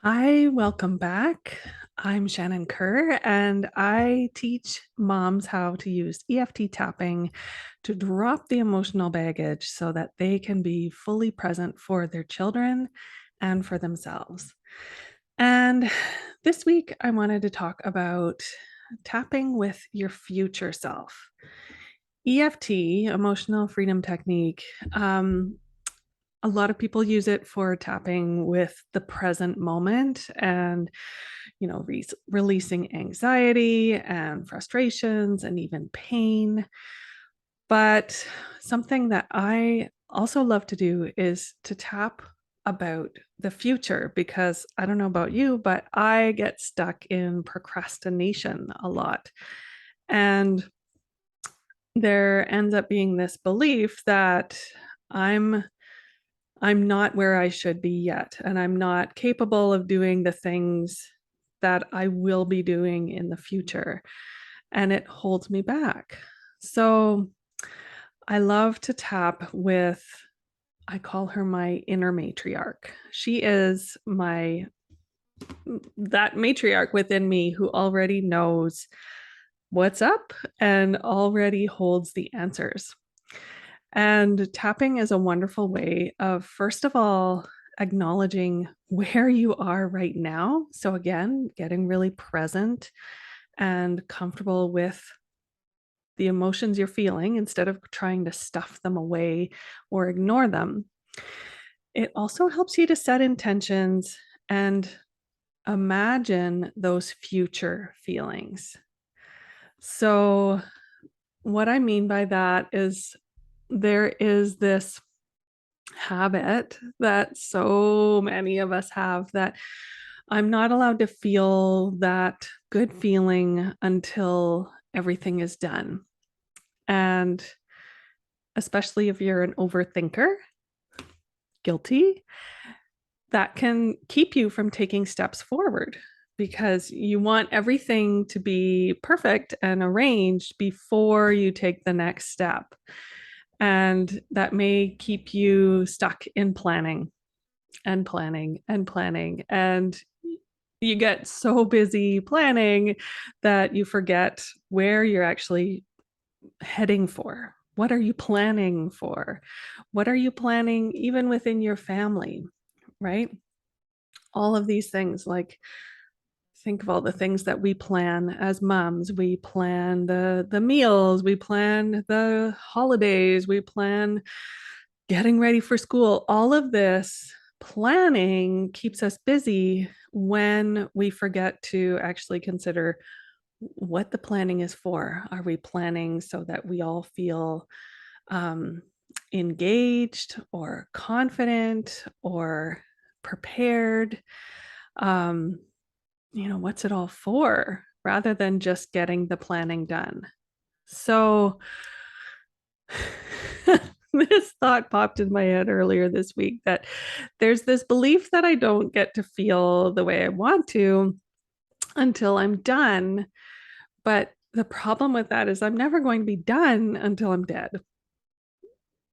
Hi, welcome back. I'm Shannon Kerr, and I teach moms how to use EFT tapping to drop the emotional baggage so that they can be fully present for their children and for themselves. And this week, I wanted to talk about tapping with your future self. EFT, emotional freedom technique, a lot of people use it for tapping with the present moment and releasing anxiety and frustrations and even pain. But something that I also love to do is to tap about the future, because I don't know about you, but I get stuck in procrastination a lot. And there ends up being this belief that I'm I'm not where I should be yet, and I'm not capable of doing the things that I will be doing in the future, and it holds me back. So I love to tap with, I call her my inner matriarch. She is that matriarch within me who already knows what's up and already holds the answers. And tapping is a wonderful way of, first of all, acknowledging where you are right now. So, again, getting really present and comfortable with the emotions you're feeling instead of trying to stuff them away or ignore them. It also helps you to set intentions and imagine those future feelings. So, what I mean by that is there is this habit that so many of us have, that I'm not allowed to feel that good feeling until everything is done. And especially if you're an overthinker, guilty, that can keep you from taking steps forward because you want everything to be perfect and arranged before you take the next step. And that may keep you stuck in planning and planning and planning. And you get so busy planning that you forget where you're actually heading for. What are you planning for? What are you planning even within your family, right? All of these things, like, think of all the things that we plan as moms. We plan the meals, we plan the holidays, we plan getting ready for school. All of this planning keeps us busy when we forget to actually consider what the planning is for. Are we planning so that we all feel um, engaged or confident or prepared? Um, what's it all for, rather than just getting the planning done? So this thought popped in my head earlier this week, that there's this belief that I don't get to feel the way I want to until I'm done. But the problem with that is I'm never going to be done until I'm dead,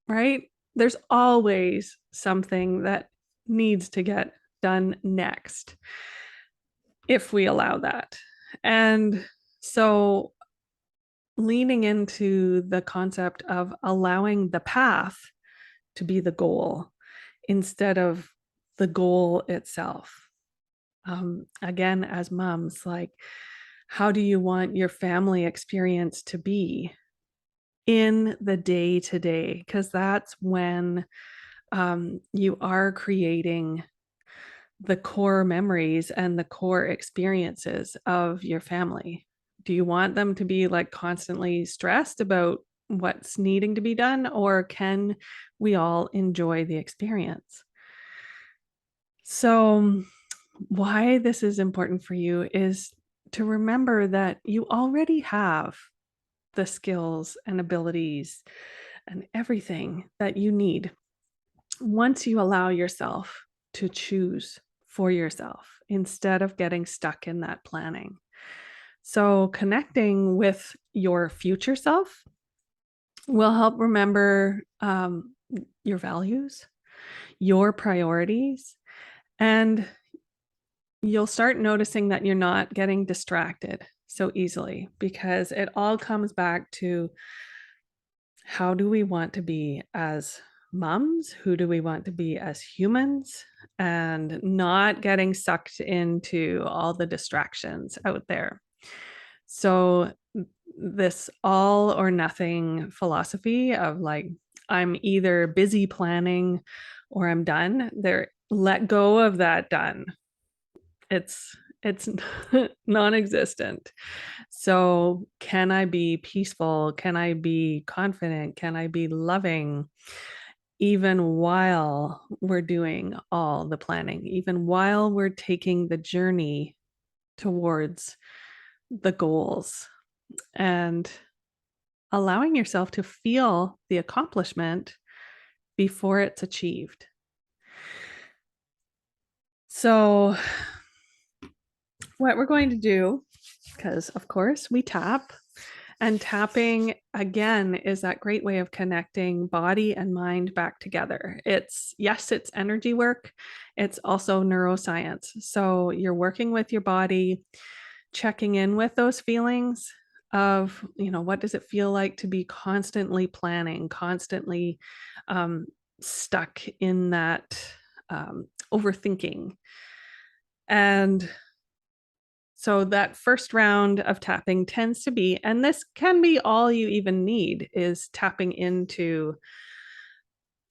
right? There's always something that needs to get done next if we allow that. And so leaning into the concept of allowing the path to be the goal instead of the goal itself. Again, as moms, like, how do you want your family experience to be in the day to day? Because that's when you are creating the core memories and the core experiences of your family. Do you want them to be like constantly stressed about what's needing to be done, or can we all enjoy the experience? So, why this is important for you is to remember that you already have the skills and abilities and everything that you need once you allow yourself to choose for yourself instead of getting stuck in that planning. So, connecting with your future self will help remember your values, your priorities, and you'll start noticing that you're not getting distracted so easily, because it all comes back to, how do we want to be as moms? Who do we want to be as humans? And not getting sucked into all the distractions out there. So, this all or nothing philosophy of like, I'm either busy planning or I'm done. There, let go of that done. It's non-existent. So, can I be peaceful? Can I be confident? Can I be loving even while we're doing all the planning, even while we're taking the journey towards the goals, and allowing yourself to feel the accomplishment before it's achieved? So, what we're going to do, because of course we tap, and tapping again is that great way of connecting body and mind back together. It's, yes, it's energy work. It's also neuroscience. So you're working with your body, checking in with those feelings of, what does it feel like to be constantly planning, constantly stuck in that overthinking. And so that first round of tapping tends to be, and this can be all you even need, is tapping into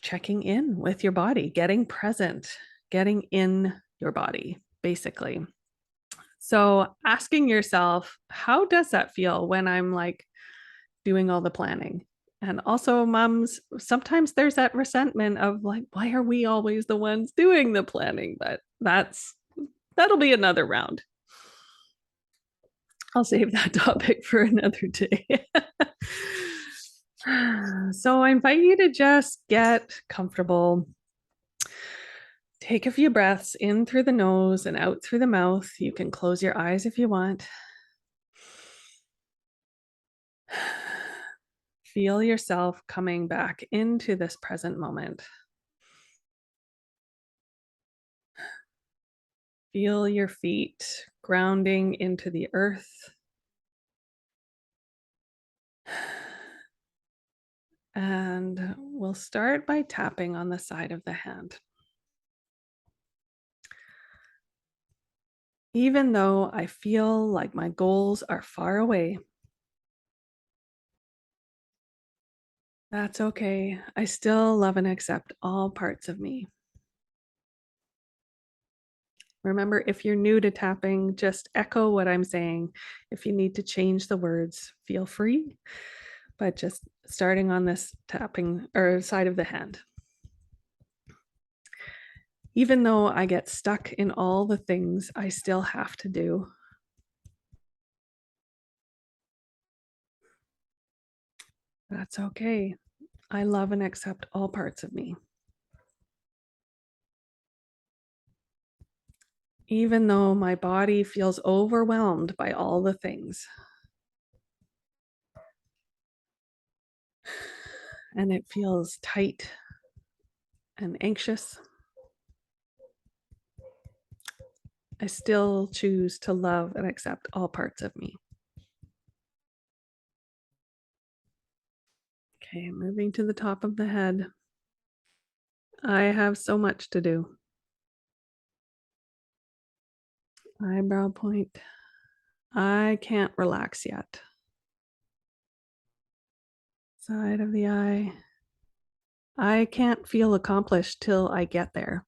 checking in with your body, getting present, getting in your body, basically. So asking yourself, how does that feel when I'm like doing all the planning? And also, moms, sometimes there's that resentment of like, why are we always the ones doing the planning? But that'll be another round. I'll save that topic for another day. So I invite you to just get comfortable. Take a few breaths in through the nose and out through the mouth. You can close your eyes if you want. Feel yourself coming back into this present moment. Feel your feet grounding into the earth. And we'll start by tapping on the side of the hand. Even though I feel like my goals are far away, that's okay. I still love and accept all parts of me. Remember, if you're new to tapping, just echo what I'm saying. If you need to change the words, feel free, but just starting on this tapping or side of the hand. Even though I get stuck in all the things I still have to do, that's okay. I love and accept all parts of me. Even though my body feels overwhelmed by all the things, and it feels tight and anxious, I still choose to love and accept all parts of me. Okay, moving to the top of the head. I have so much to do. Eyebrow point. I can't relax yet. Side of the eye. I can't feel accomplished till I get there.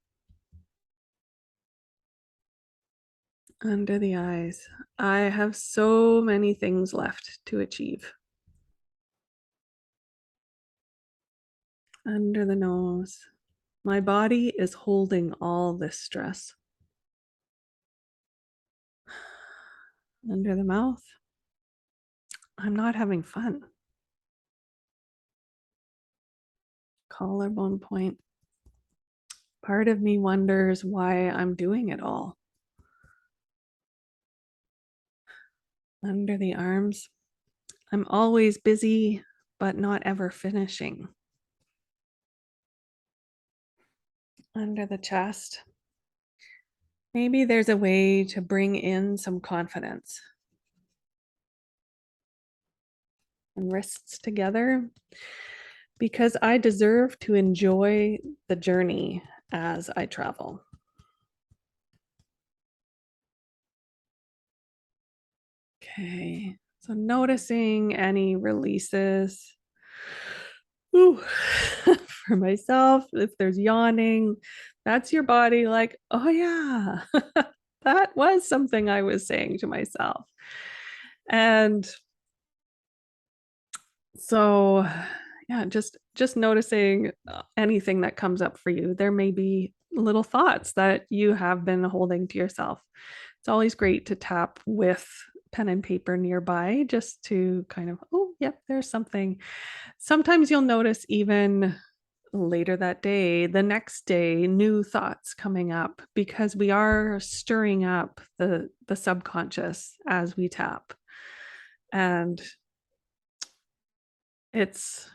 Under the eyes. I have so many things left to achieve. Under the nose. My body is holding all this stress. Under the mouth. I'm not having fun. Collarbone point. Part of me wonders why I'm doing it all. Under the arms. I'm always busy, but not ever finishing. Under the chest. Maybe there's a way to bring in some confidence and wrists together because I deserve to enjoy the journey as I travel. Okay, so noticing any releases. Ooh. For myself, if there's yawning, that's your body like, oh yeah, that was something I was saying to myself. And so yeah, just noticing anything that comes up for you. There may be little thoughts that you have been holding to yourself. It's always great to tap with pen and paper nearby just to kind of, oh, yep, there's something. Sometimes you'll notice even later that day, the next day, new thoughts coming up because we are stirring up the subconscious as we tap. And it's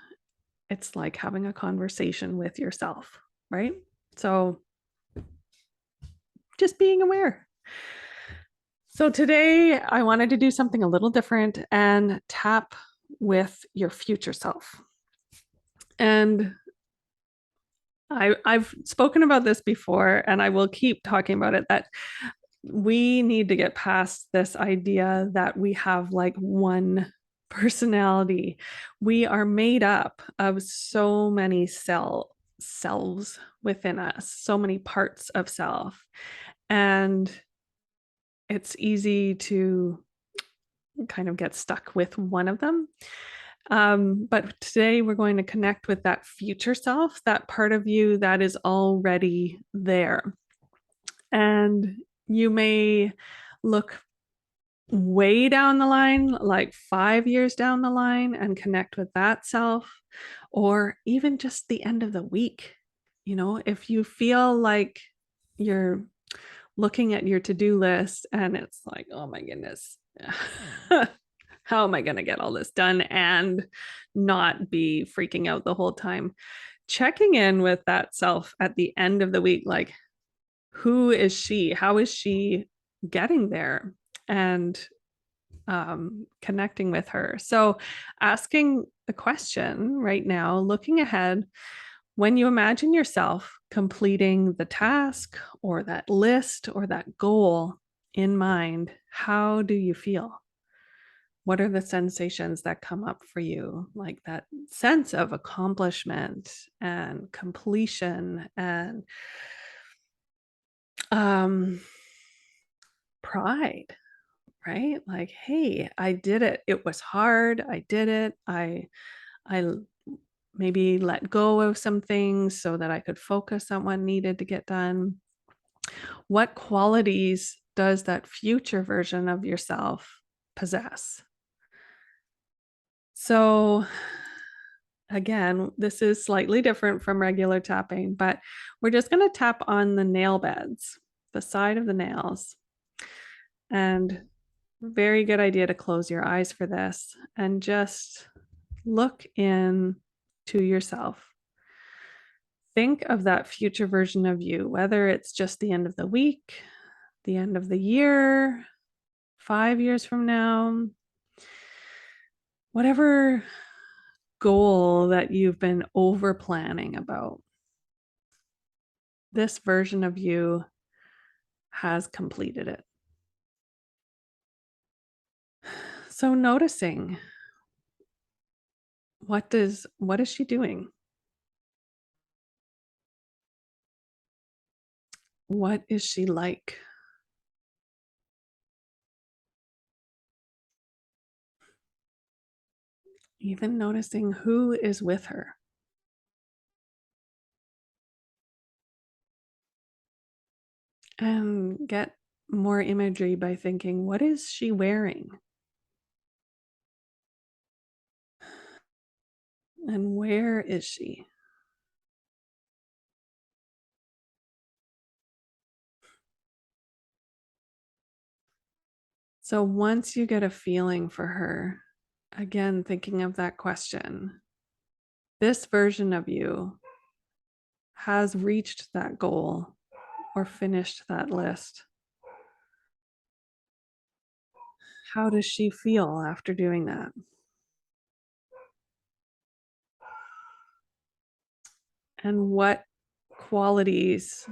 it's like having a conversation with yourself, right? So just being aware. So today I wanted to do something a little different and tap with your future self. And I've spoken about this before and I will keep talking about it, that we need to get past this idea that we have like one personality. We are made up of so many selves within us, so many parts of self. And it's easy to kind of get stuck with one of them. But today we're going to connect with that future self, that part of you that is already there. And you may look way down the line, like 5 years down the line, and connect with that self, or even just the end of the week. You know, if you feel like you're looking at your to-do list and it's like, oh my goodness, how am I going to get all this done and not be freaking out the whole time? Checking in with that self at the end of the week, like, who is she? How is she getting there? And connecting with her. So, asking the question right now, looking ahead, when you imagine yourself completing the task or that list or that goal in mind, how do you feel? What are the sensations that come up for you? Like that sense of accomplishment and completion and um, pride, right? Like, hey, I did it. It was hard. I did it. I maybe let go of some things so that I could focus on what needed to get done. What qualities does that future version of yourself possess? So, again, this is slightly different from regular tapping, but we're just going to tap on the nail beds, the side of the nails. And very good idea to close your eyes for this and just look in to yourself. Think of that future version of you, whether it's just the end of the week, the end of the year, 5 years from now, whatever goal that you've been over planning about. This version of you has completed it. So noticing what is she doing? What is she like? Even noticing who is with her. And get more imagery by thinking, what is she wearing? And where is she? So once you get a feeling for her, again, thinking of that question, this version of you has reached that goal or finished that list. How does she feel after doing that? And what qualities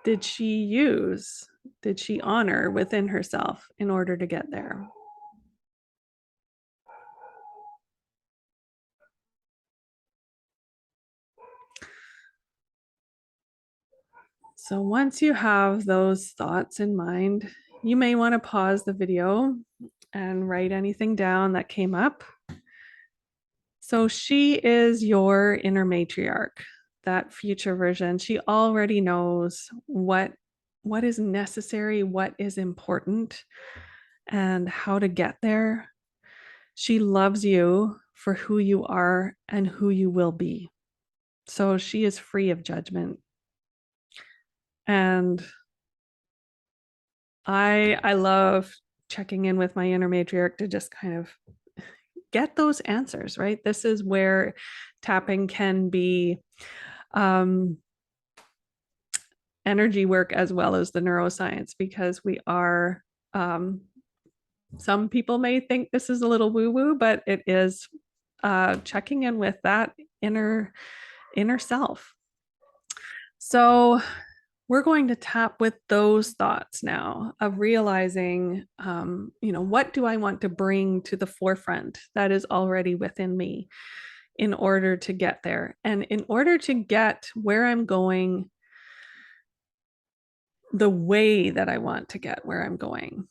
did she use? Did she honor within herself in order to get there? So once you have those thoughts in mind, you may want to pause the video and write anything down that came up. So she is your inner matriarch, that future version. She already knows what is necessary, what is important, and how to get there. She loves you for who you are and who you will be. So she is free of judgment. And I love checking in with my inner matriarch to just kind of get those answers, right? This is where tapping can be energy work as well as the neuroscience, because we are some people may think this is a little woo-woo, but it is checking in with that inner self. So we're going to tap with those thoughts now of realizing, what do I want to bring to the forefront that is already within me in order to get there? And in order to get where I'm going, the way that I want to get where I'm going.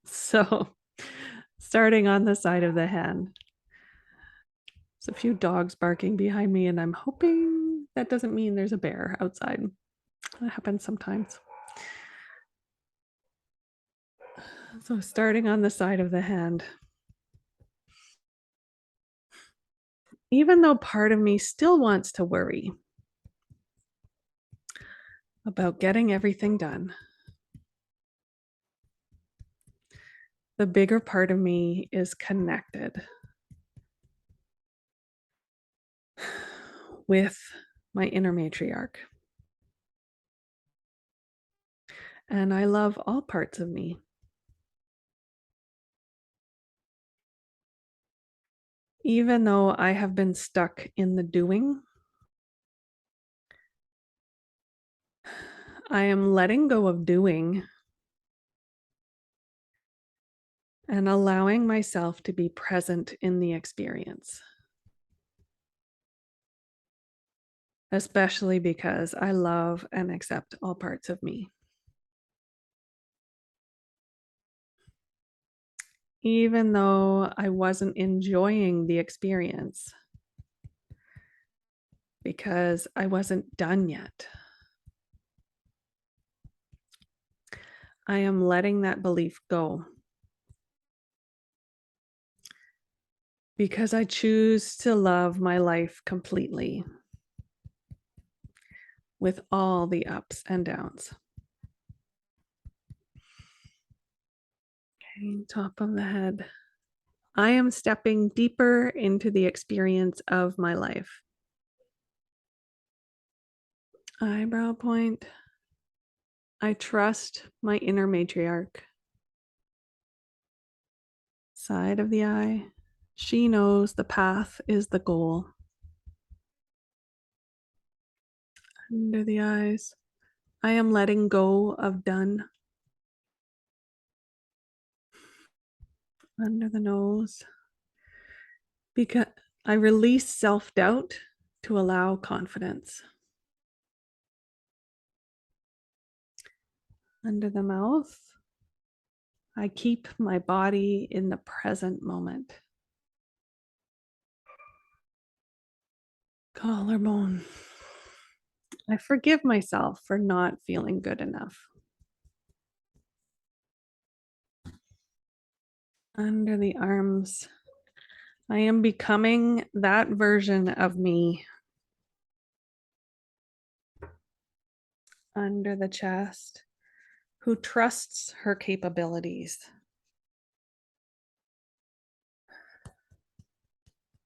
So, starting on the side of the hand. There's a few dogs barking behind me, and I'm hoping that doesn't mean there's a bear outside. That happens sometimes. So, starting on the side of the hand. Even though part of me still wants to worry about getting everything done, the bigger part of me is connected with my inner matriarch. And I love all parts of me. Even though I have been stuck in the doing, I am letting go of doing and allowing myself to be present in the experience. Especially because I love and accept all parts of me. Even though I wasn't enjoying the experience because I wasn't done yet, I am letting that belief go because I choose to love my life completely with all the ups and downs. Okay, top of the head. I am stepping deeper into the experience of my life. Eyebrow point. I trust my inner matriarch. Side of the eye. She knows the path is the goal. Under the eyes. I am letting go of done. Under the nose. Because I release self-doubt to allow confidence. Under the mouth. I keep my body in the present moment. Collarbone. I forgive myself for not feeling good enough. Under the arms. I am becoming that version of me. Under the chest, who trusts her capabilities.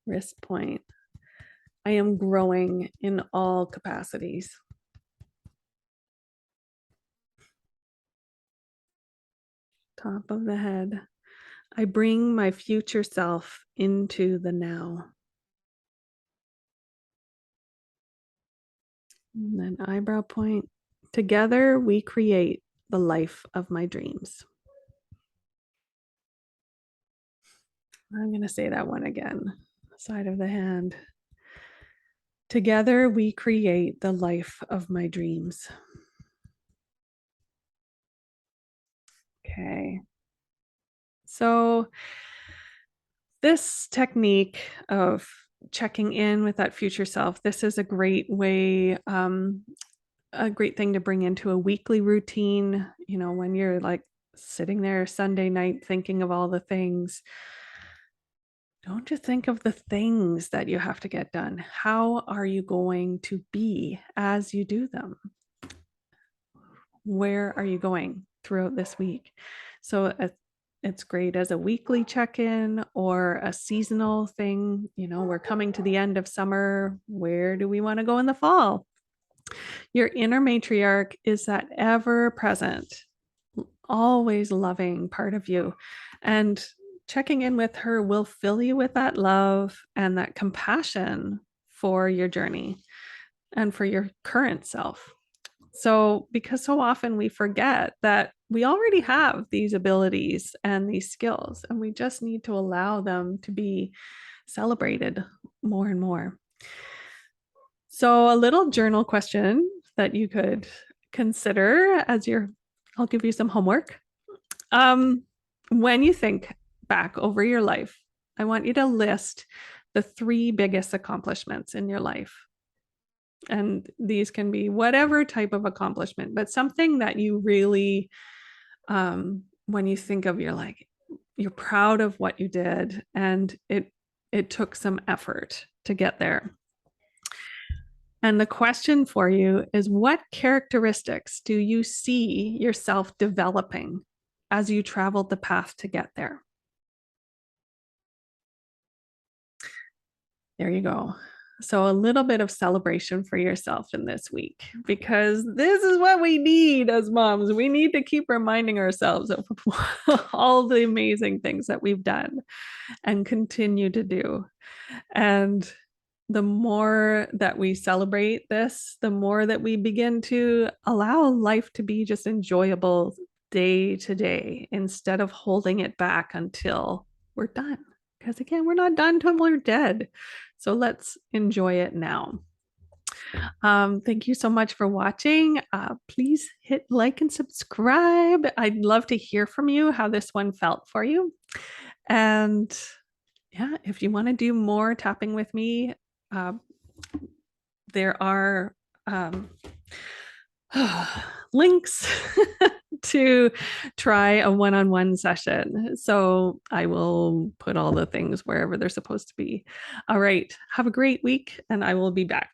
Wrist point. I am growing in all capacities. top of the head. I bring my future self into the now. And then eyebrow point. Together we create the life of my dreams. I'm going to say that one again. Side of the hand. Together we create the life of my dreams. Okay. So this technique of checking in with that future self, this is a great way, a great thing to bring into a weekly routine, when you're like sitting there Sunday night thinking of all the things. Don't just think of the things that you have to get done. How are you going to be as you do them? Where are you going throughout this week? So it's great as a weekly check-in or a seasonal thing. We're coming to the end of summer. Where do we want to go in the fall? Your inner matriarch is that ever present, always loving part of you. And checking in with her will fill you with that love and that compassion for your journey and for your current self. So, because so often we forget that we already have these abilities and these skills, and we just need to allow them to be celebrated more and more. So, a little journal question that you could consider I'll give you some homework. When you think back over your life, I want you to list the 3 biggest accomplishments in your life. And these can be whatever type of accomplishment, but something that you really, when you think of, you're proud of what you did, and it took some effort to get there. And the question for you is, what characteristics do you see yourself developing as you traveled the path to get there? There you go. So a little bit of celebration for yourself in this week, because this is what we need as moms. We need to keep reminding ourselves of all the amazing things that we've done and continue to do. And the more that we celebrate this, the more that we begin to allow life to be just enjoyable day to day instead of holding it back until we're done. Because again, we're not done till we're dead. So let's enjoy it now. Thank you so much for watching. Please hit like and subscribe. I'd love to hear from you how this one felt for you. And yeah, if you want to do more tapping with me, there are links to try a one-on-one session. So I will put all the things wherever they're supposed to be. All right. Have a great week, and I will be back.